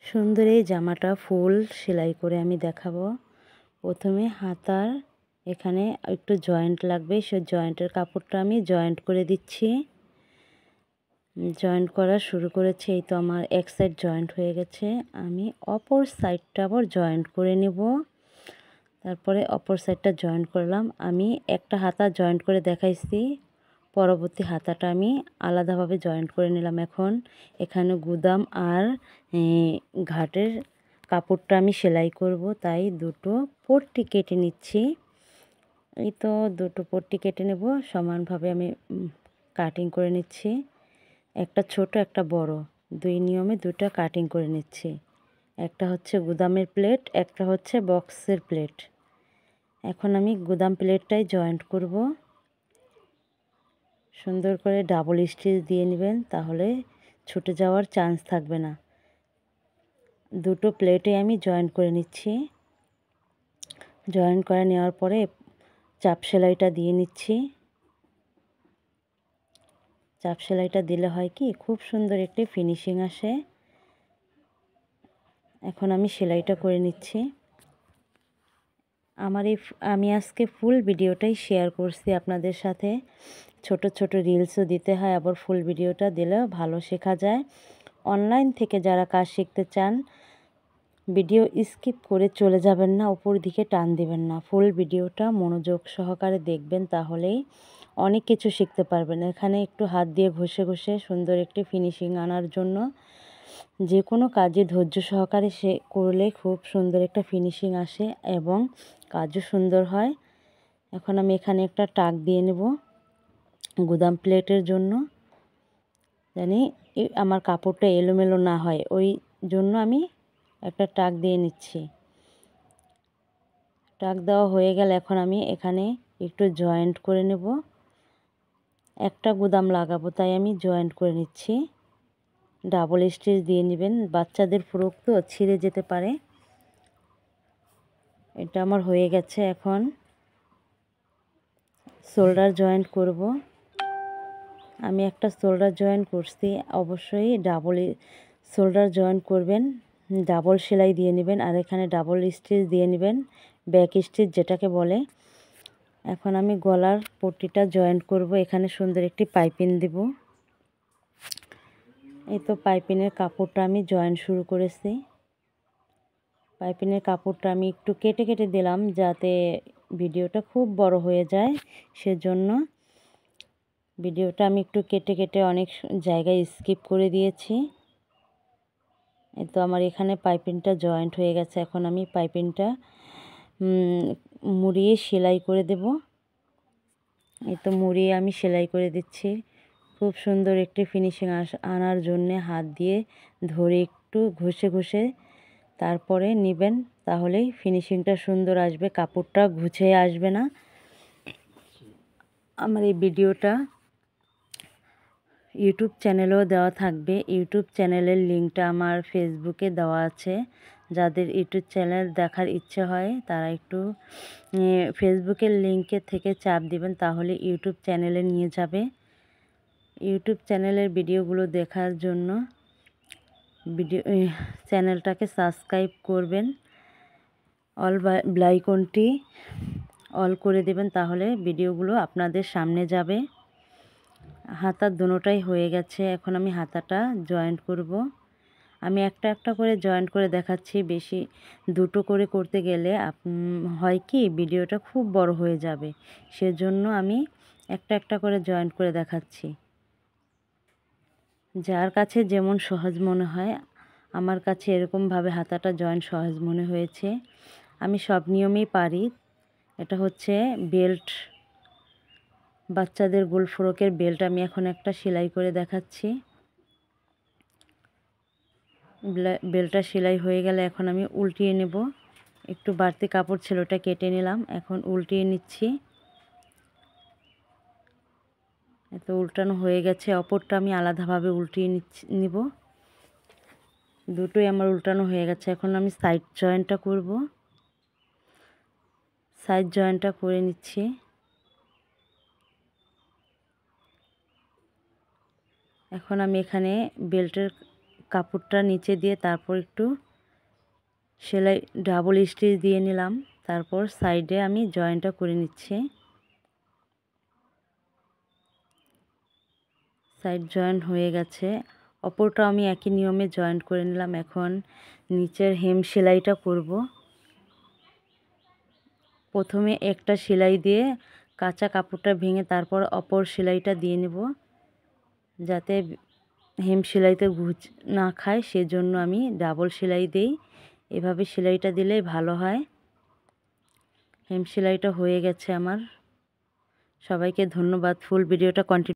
সুন্দর এই জামাটা ফুল সেলাই করে আমি দেখাবো। প্রথমে হাতার এখানে একটু জয়েন্ট লাগবে, সেই জয়েন্টের কাপড়টা আমি জয়েন্ট করে দিচ্ছি। জয়েন্ট করা শুরু করেছি, এই তো আমার এক সাইড জয়েন্ট হয়ে গেছে। আমি অপর সাইডটা আবার জয়েন্ট করে নেব। তারপরে অপর সাইডটা জয়েন্ট করলাম। আমি একটা হাতা জয়েন্ট করে দেখাইছি, পরবর্তী হাতাটা আমি আলাদাভাবে জয়েন্ট করে নিলাম। এখন এখানে গুদাম আর ঘাটের কাপড়টা আমি সেলাই করব, তাই দুটো পট্টি কেটে নিচ্ছি। এই তো দুটো পট্টি কেটে নেব, সমানভাবে আমি কাটিং করে নিচ্ছি। একটা ছোট একটা বড়, দুই নিয়মে দুটো কাটিং করে নিচ্ছি। একটা হচ্ছে গুদামের প্লেট, একটা হচ্ছে বক্সের প্লেট। এখন আমি গুদাম প্লেটটাই জয়েন্ট করব। সুন্দর করে ডাবল স্টিচ দিয়ে নেবেন, তাহলে ছুটে যাওয়ার চান্স থাকবে না। দুটো প্লেটে আমি জয়েন্ট করে নিচ্ছি। জয়েন্ট করে নেওয়ার পরে চাপ সেলাইটা দিয়ে নিচ্ছি। চাপ সেলাইটা দিলে হয় কি, খুব সুন্দর একটি ফিনিশিং আসে। এখন আমি সেলাইটা করে নিচ্ছি। আমি আজকে ফুল ভিডিওটাই শেয়ার করছি আপনাদের সাথে। ছোট ছোট রিলসও দিতে হয়, আবার ফুল ভিডিওটা দিলেও ভালো শেখা যায়। অনলাইন থেকে যারা কাজ শিখতে চান, ভিডিও স্কিপ করে চলে যাবেন না, উপর দিকে টান দিবেন না, ফুল ভিডিওটা মনোযোগ সহকারে দেখবেন, তাহলেই অনেক কিছু শিখতে পারবেন। এখানে একটু হাত দিয়ে ঘষে ঘষে সুন্দর একটি ফিনিশিং আনার জন্য, যে কোনো কাজে ধৈর্য সহকারে করলে খুব সুন্দর একটা ফিনিশিং আসে এবং কাজও সুন্দর হয়। এখন আমি এখানে একটা টাক দিয়ে নেব গুদাম প্লেটের জন্য, জানি আমার কাপড়টা এলোমেলো না হয়, ওই জন্য আমি একটা টাক দিয়ে নিচ্ছি। টাক দেওয়া হয়ে গেলে এখন আমি এখানে একটু জয়েন্ট করে নেব। একটা গুদাম লাগাবো, তাই আমি জয়েন্ট করে নিচ্ছি। ডাবল স্টিচ দিয়ে নেবেন, বাচ্চাদের ফ্রক তো ছিঁড়ে যেতে পারে। এটা আমার হয়ে গেছে। এখন শোল্ডার জয়েন্ট করব। আমি একটা শোল্ডার জয়েন্ট করছি, অবশ্যই ডাবল শোল্ডার জয়েন্ট করবেন, ডাবল সেলাই দিয়ে নেবেন, আর এখানে ডাবল স্টিচ দিয়ে নেবেন, ব্যাক স্টিচ যেটাকে বলে। এখন আমি গলার পট্টিটা জয়েন্ট করব। এখানে সুন্দর একটি পাইপিং দেব। এই তো পাইপিংয়ের কাপড়টা আমি জয়েন্ট শুরু করেছি। পাইপিংয়ের কাপড়টা আমি একটু কেটে কেটে দিলাম, যাতে ভিডিওটা খুব বড় হয়ে যায়, সেজন্য ভিডিওটা আমি একটু কেটে কেটে অনেক জায়গায় স্কিপ করে দিয়েছি। এই তো আমার এখানে পাইপিংটা জয়েন্ট হয়ে গেছে। এখন আমি পাইপিংটা মুড়িয়ে সেলাই করে দেব। এই তো মুড়িয়ে আমি সেলাই করে দিচ্ছি। খুব সুন্দর একটি ফিনিশিং আনার জন্যে হাত দিয়ে ধরে একটু ঘষে ঘষে তারপরে নেবেন, তাহলেই ফিনিশিংটা সুন্দর আসবে, কাপড়টা ঘুচে আসবে না। আমার এই ভিডিওটা ইউটিউব চ্যানেলেও দেওয়া থাকবে। ইউটিউব চ্যানেলের লিঙ্কটা আমার ফেসবুকে দেওয়া আছে। যাদের ইউটিউব চ্যানেল দেখার ইচ্ছে হয়, তারা একটু ফেসবুকের লিঙ্কের থেকে চাপ দিবেন, তাহলে ইউটিউব চ্যানেলে নিয়ে যাবে। ইউটিউব চ্যানেলের ভিডিওগুলো দেখার জন্য চ্যানেলটাকে সাবস্ক্রাইব করবেন, অল বেলাইকনটি অল করে দেবেন, তাহলে ভিডিওগুলো আপনাদের সামনে যাবে। হাতার দোনোটাই হয়ে গেছে। এখন আমি হাতাটা জয়েন্ট করব। আমি একটা একটা করে জয়েন্ট করে দেখাচ্ছি, বেশি দুটো করে করতে গেলে হয় কি, ভিডিওটা খুব বড় হয়ে যাবে, সেজন্য আমি একটা একটা করে জয়েন্ট করে দেখাচ্ছি। যার কাছে যেমন সহজ মনে হয়, আমার কাছে এরকমভাবে হাতাটা জয়েন্ট সহজ মনে হয়েছে। আমি সব নিয়মেই পারি। এটা হচ্ছে বেল্ট, বাচ্চাদের গোল ফ্রকের বেল্ট। আমি এখন একটা সেলাই করে দেখাচ্ছি। বেল্টটা সেলাই হয়ে গেলে এখন আমি উল্টিয়ে নেব। একটু বাড়তি কাপড় ছিল, ওটা কেটে নিলাম, এখন উল্টিয়ে নিচ্ছি। এত উল্টানো হয়ে গেছে, অপরটা আমি আলাদাভাবে উল্টিয়ে নিব। দুটোই আমার উল্টানো হয়ে গেছে। এখন আমি সাইড জয়েন্টটা করব। সাইড জয়েন্টটা করে নিচ্ছি। এখন আমি এখানে বেল্টের কাপড়টা নিচে দিয়ে তারপর একটু সেলাই ডাবল স্টিচ দিয়ে নিলাম। তারপর সাইডে আমি জয়েন্টটা করে নিচ্ছি। সাইড জয়েন্ট হয়ে গেছে, অপরটা আমি একই নিয়মে জয়েন্ট করে নিলাম। এখন নিচের হেম সেলাইটা করব। প্রথমে একটা সেলাই দিয়ে কাঁচা কাপড়টা ভেঙে তারপর অপর সেলাইটা দিয়ে নেব, যাতে হেম সেলাইতে ঘুচ না খায়, সেজন্য আমি ডাবল সেলাই দেই। এভাবে সেলাইটা দিলেই ভালো হয়। হেম সেলাইটা হয়ে গেছে আমার। সবাইকে ধন্যবাদ। ফুল ভিডিওটা কন্টিনিউ